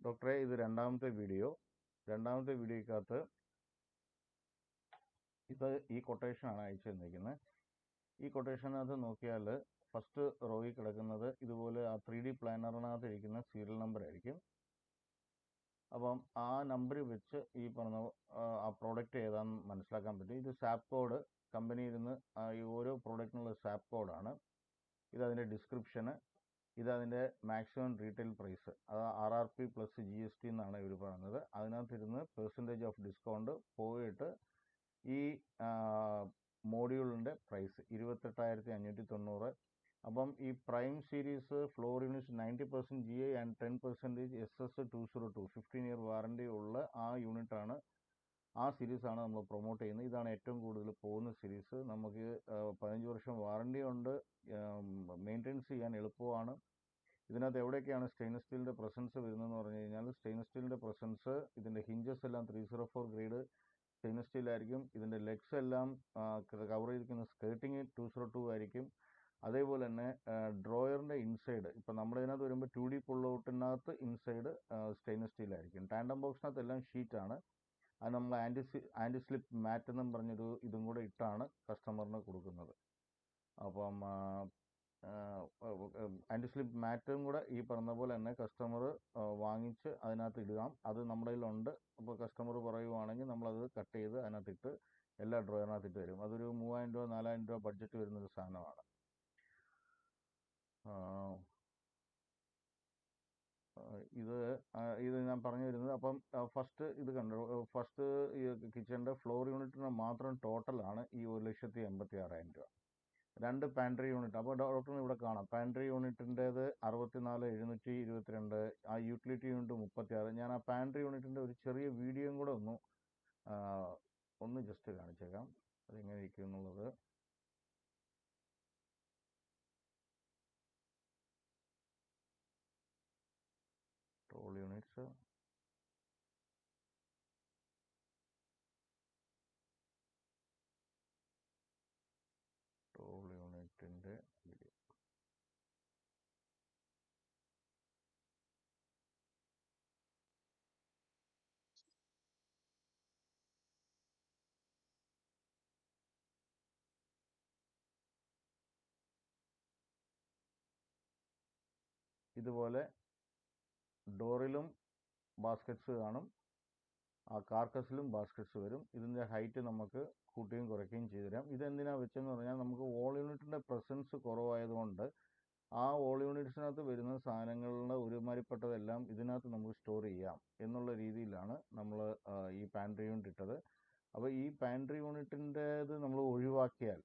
ഡോക്ടറെ ഇത് രണ്ടാമത്തെ വീഡിയോയ്ക്കകത്ത് ഇത് ഈ കൊട്ടേഷനാണ് അയച്ചു തന്നിരിക്കുന്നത്. ഈ കൊട്ടേഷനകത്ത് നോക്കിയാൽ ഫസ്റ്റ് റോയിൽ കിടക്കുന്നത് ഇതുപോലെ ആ 3D പ്ലാനറിനകത്ത് ഇരിക്കുന്ന സീരിയൽ നമ്പർ ആയിരിക്കും. അപ്പം ആ നമ്പർ വെച്ച് ഈ പറഞ്ഞ ആ പ്രോഡക്റ്റ് ഏതാണെന്ന് മനസ്സിലാക്കാൻ പറ്റും. ഇത് സാപ്പ് കോഡ് കമ്പനി ഇരുന്ന് ഈ ഓരോ പ്രോഡക്റ്റിനുള്ള സാപ്പ് കോഡാണ്. ഇതതിൻ്റെ ഡിസ്ക്രിപ്ഷന്, ഇതതിൻ്റെ മാക്സിമം റീറ്റെയിൽ പ്രൈസ്, അത് RRP പ്ലസ് GST എന്നാണ് ഇവർ പറയുന്നത്. അതിനകത്തിരുന്ന് പെർസെൻറ്റേജ് ഓഫ് ഡിസ്കൗണ്ട് പോയിട്ട് ഈ മോഡ്യൂളിൻ്റെ പ്രൈസ് 28,590. അപ്പം ഈ prime series floor units 90% GI and 10% SS202 15 year warranty ഉള്ള ആ യൂണിറ്റാണ്, ആ സീരീസാണ് നമ്മൾ പ്രൊമോട്ട് ചെയ്യുന്നത്. ഇതാണ് ഏറ്റവും കൂടുതൽ പോകുന്ന സീരീസ്. നമുക്ക് 15 വർഷം വാറണ്ടി ഉണ്ട്, മെയിൻ്റെനൻസ് ചെയ്യാൻ എളുപ്പമാണ്. ഇതിനകത്ത് എവിടെയൊക്കെയാണ് സ്റ്റെയിൻലെസ് സ്റ്റീലിൻ്റെ പ്രസൻസ് വരുന്നതെന്ന് പറഞ്ഞു കഴിഞ്ഞാൽ, സ്റ്റെയിൻലെസ് സ്റ്റീലിൻ്റെ പ്രസൻസ് ഇതിൻ്റെ ഹിഞ്ചസ് എല്ലാം 304 ഗ്രേഡ് സ്റ്റെയിൻലെസ് സ്റ്റീൽ ആയിരിക്കും. ഇതിൻ്റെ ലെഗ്സ് എല്ലാം കവർ ചെയ്തിരിക്കുന്ന സ്കേർട്ടിങ് 202 ആയിരിക്കും. അതേപോലെ തന്നെ ഡ്രോയറിൻ്റെ ഇൻസൈഡ്, ഇപ്പം നമ്മുടെ ഇതിനകത്ത് വരുമ്പോൾ 2D പുൾ ഔട്ടിനകത്ത് ഇൻസൈഡ് സ്റ്റെയിൻലെസ് സ്റ്റീൽ ആയിരിക്കും. ടാൻഡം ബോക്സിനകത്ത് എല്ലാം ഷീറ്റാണ്. അത് നമ്മൾ ആൻറ്റി സ്ലിപ്പ് മാറ്റ് എന്നും പറഞ്ഞൊരു ഇതും കൂടെ ഇട്ടാണ് കസ്റ്റമറിന് കൊടുക്കുന്നത്. അപ്പം ആൻറ്റി സ്ലിപ്പ് മാറ്റും കൂടെ ഈ പറഞ്ഞ പോലെ തന്നെ കസ്റ്റമർ വാങ്ങിച്ച് അതിനകത്ത് ഇടാം. അത് നമ്മുടെ കയ്യിലുണ്ട്. അപ്പോൾ കസ്റ്റമർ പറയുവാണെങ്കിൽ നമ്മളത് കട്ട് ചെയ്ത് അതിനകത്തിട്ട് എല്ലാ ഡ്രോയറിനകത്തിട്ട് തരും. അതൊരു 3000 രൂപ 4000 രൂപ ബഡ്ജറ്റ് വരുന്നൊരു സാധനമാണ്. ഇത് ഞാൻ പറഞ്ഞു വരുന്നത്. അപ്പം ഫസ്റ്റ് ഇത് കണ്ടു, ഫസ്റ്റ് ഈ കിച്ചൻ്റെ ഫ്ലോർ യൂണിറ്റിന് മാത്രം ടോട്ടലാണ് ഈ 1,86,000 രൂപ. 2 പാൻട്രി യൂണിറ്റ്. അപ്പോൾ ഡോക്ടറിന് ഇവിടെ കാണാം പാൻട്രി യൂണിറ്റിൻ്റേത് 64,722, ആ യൂട്ടിലിറ്റി യൂണിറ്റ് 36. ഞാൻ ആ പാൻട്രി യൂണിറ്റിൻ്റെ ഒരു ചെറിയ വീഡിയോയും കൂടെ ഒന്ന് ജസ്റ്റ് കാണിച്ചേക്കാം, അതെങ്ങനെ ഇരിക്കും എന്നുള്ളത്. ടോൾ യൂണിറ്റ്സ്, ടോൾ യൂണിറ്റിൻ്റെ വീഡിയോ. ഇതുപോലെ ഡോറിലും ബാസ്ക്കറ്റ്സ് കാണും, ആ കാർക്കസിലും ബാസ്ക്കറ്റ്സ് വരും. ഇതിൻ്റെ ഹൈറ്റ് നമുക്ക് കൂട്ടുകയും കുറയ്ക്കുകയും ചെയ്തു തരാം. ഇതെന്തിനാണ് വെച്ചെന്ന് പറഞ്ഞാൽ, നമുക്ക് വോൾ യൂണിറ്റിൻ്റെ പ്രസൻസ് കുറവായതുകൊണ്ട് ആ വോൾ യൂണിറ്റ്സിനകത്ത് വരുന്ന സാധനങ്ങളുടെ ഒരുമാതിരിപ്പെട്ടതെല്ലാം ഇതിനകത്ത് നമുക്ക് സ്റ്റോർ ചെയ്യാം എന്നുള്ള രീതിയിലാണ് നമ്മൾ ഈ പാൻട്രി യൂണിറ്റ് ഇട്ടത്. അപ്പോൾ ഈ പാൻട്രി യൂണിറ്റിൻ്റേത് നമ്മൾ ഒഴിവാക്കിയാൽ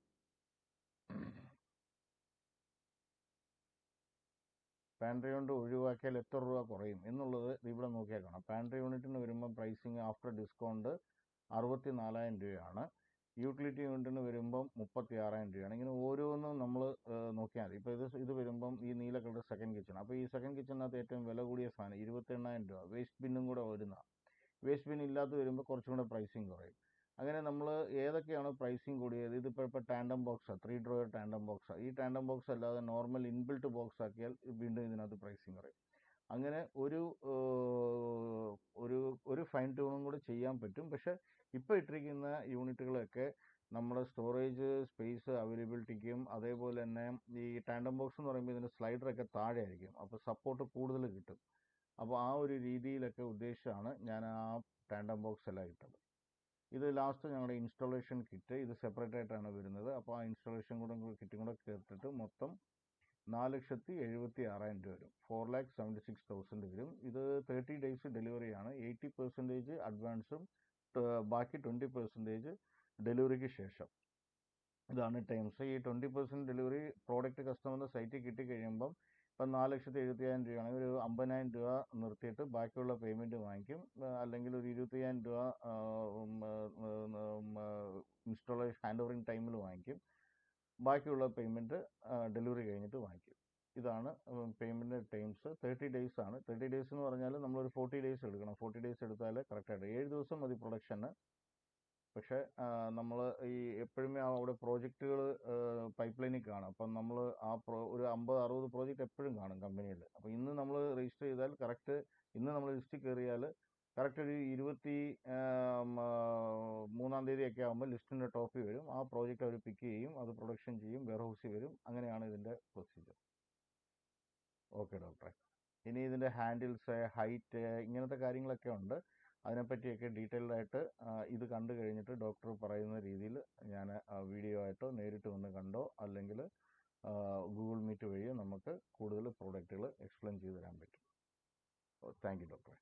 പാൻട്രി യൂണിറ്റ് ഒഴിവാക്കിയാൽ എത്ര രൂപ കുറയും എന്നുള്ളത് ഇവിടെ നോക്കിയാൽ കാണാം. പാൻട്രി യൂണിറ്റിന് വരുമ്പോൾ പ്രൈസിങ് ആഫ്റ്റർ ഡിസ്കൗണ്ട് 64,000 രൂപയാണ്. യൂട്ടിലിറ്റി യൂണിറ്റിന് വരുമ്പം 36,000 രൂപയാണ്. ഇങ്ങനെ ഓരോന്നും നമ്മൾ നോക്കിയാൽ മതി. ഇപ്പോൾ ഇത് വരുമ്പം ഈ നീല കളർ സെക്കൻഡ് കിച്ചൺ. അപ്പോൾ ഈ സെക്കൻഡ് കിച്ചണിനകത്ത് ഏറ്റവും വില കൂടിയ സാധനം 28,000 രൂപ. വേസ്റ്റ് ബിന്നും കൂടെ വരുന്ന, വേസ്റ്റ് ബിൻ ഇല്ലാത്ത വരുമ്പോൾ കുറച്ചും കൂടെ പ്രൈസിങ് കുറയും. അങ്ങനെ നമ്മൾ ഏതൊക്കെയാണ് പ്രൈസിങ് കൂടിയത്, ഇതിപ്പോൾ tandem box, 3 drawer tandem box. ഈ ടാൻഡം ബോക്സ് അല്ലാതെ നോർമൽ ഇൻബിൽട്ട് ബോക്സ് ആക്കിയാൽ വീണ്ടും ഇതിനകത്ത് പ്രൈസിങ് കുറയും. അങ്ങനെ ഒരു ഫൈൻ ട്യൂണും കൂടെ ചെയ്യാൻ പറ്റും. പക്ഷേ ഇപ്പോൾ ഇട്ടിരിക്കുന്ന യൂണിറ്റുകളൊക്കെ നമ്മുടെ സ്റ്റോറേജ് സ്പേസ് അവൈലബിലിറ്റിക്കും, അതേപോലെ തന്നെ ഈ ടാൻഡം ബോക്സ് എന്ന് പറയുമ്പോൾ ഇതിൻ്റെ സ്ലൈഡറൊക്കെ താഴെ ആയിരിക്കും, അപ്പോൾ സപ്പോർട്ട് കൂടുതൽ കിട്ടും. അപ്പോൾ ആ ഒരു രീതിയിലൊക്കെ ഉദ്ദേശിച്ചാണ് ഞാൻ ആ ടാൻഡം ബോക്സ് എല്ലാം ഇട്ടത്. ഇത് ലാസ്റ്റ് ഞങ്ങളുടെ ഇൻസ്റ്റാളേഷൻ കിറ്റ്, ഇത് സെപ്പറേറ്റ് ആയിട്ടാണ് വരുന്നത്. അപ്പോൾ ആ ഇൻസ്റ്റാളേഷൻ കിറ്റും കൂടെ ചേർത്തിട്ട് മൊത്തം 4,76,000 രൂപ വരും. 4,76,000 വരും. ഇത് 30 ഡേയ്സ് ഡെലിവറിയാണ്. 80% അഡ്വാൻസും ബാക്കി 20% ഡെലിവറിക്ക് ശേഷം. ഇതാണ് ടൈംസ്. ഈ 20% ഡെലിവറി പ്രോഡക്റ്റ് കസ്റ്റമറിൻ്റെ സൈറ്റിൽ കിട്ടിക്കഴിയുമ്പം ഇപ്പം 4,75,000 രൂപയാണെങ്കിൽ ഒരു 50,000 രൂപ നിർത്തിയിട്ട് ബാക്കിയുള്ള പേയ്മെൻറ്റ് വാങ്ങിക്കും. അല്ലെങ്കിൽ ഒരു 25,000 രൂപ ഇൻസ്റ്റാളേഷൻ ഹാൻഡ് ഓവറിങ് ടൈമിൽ വാങ്ങിക്കും. ബാക്കിയുള്ള പേയ്മെൻറ്റ് ഡെലിവറി കഴിഞ്ഞിട്ട് വാങ്ങിക്കും. ഇതാണ് പേയ്മെൻറ്റ് ടൈംസ്. 30 ഡേയ്സ് ആണ്. 30 ഡേയ്സ് എന്ന് പറഞ്ഞാൽ നമ്മളൊരു 40 ഡേയ്സ് എടുക്കണം. 40 ഡേയ്സ് എടുത്താൽ കറക്റ്റായിട്ട് 7 ദിവസം മതി പ്രൊഡക്ഷന്. പക്ഷേ നമ്മൾ ഈ എപ്പോഴുമേ അവിടെ പ്രോജക്റ്റുകൾ പൈപ്പ് ലൈനിൽ കാണും. അപ്പം നമ്മൾ ഒരു 50-60 പ്രോജക്റ്റ് എപ്പോഴും കാണും കമ്പനിയിൽ. അപ്പോൾ ഇന്ന് നമ്മൾ രജിസ്റ്റർ ചെയ്താൽ കറക്റ്റ്, ഇന്ന് നമ്മൾ ലിസ്റ്റിൽ കയറിയാൽ കറക്റ്റ് ഒരു 23-ാം തീയതിയൊക്കെ ആകുമ്പോൾ ലിസ്റ്റിൻ്റെ ടോപ്പിൽ വരും. ആ പ്രോജക്റ്റ് അവർ പിക്ക് ചെയ്യും, അത് പ്രൊഡക്ഷൻ ചെയ്യും, വെയർ ഹൗസിൽ വരും. അങ്ങനെയാണ് ഇതിൻ്റെ പ്രൊസീജിയർ. ഓക്കെ ഡോക്ടറെ. ഇനി ഇതിൻ്റെ ഹാൻഡിൽസ്, ഹൈറ്റ്, ഇങ്ങനത്തെ കാര്യങ്ങളൊക്കെ ഉണ്ട്. അതിനെപ്പറ്റിയൊക്കെ ഡീറ്റെയിൽഡ് ആയിട്ട് ഇത് കണ്ടു കഴിഞ്ഞിട്ട് ഡോക്ടർ പറയുന്ന രീതിയിൽ ഞാൻ വീഡിയോ ആയിട്ടോ നേരിട്ട് വന്ന് കണ്ടോ അല്ലെങ്കിൽ ഗൂഗിൾ മീറ്റ് വഴിയോ നമുക്ക് കൂടുതൽ പ്രോഡക്റ്റുകൾ എക്സ്പ്ലെയിൻ ചെയ്ത് തരാൻ പറ്റും. താങ്ക് യു ഡോക്ടറെ.